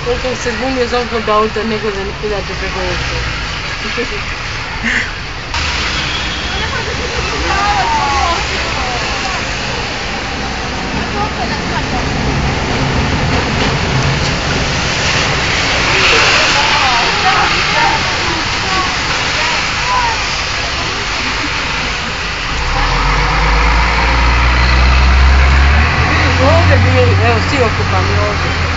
Koliko se bunio za ovog auta nego da ne pidate preko auto. Ovdje bili, evo, svi okupani ovdje.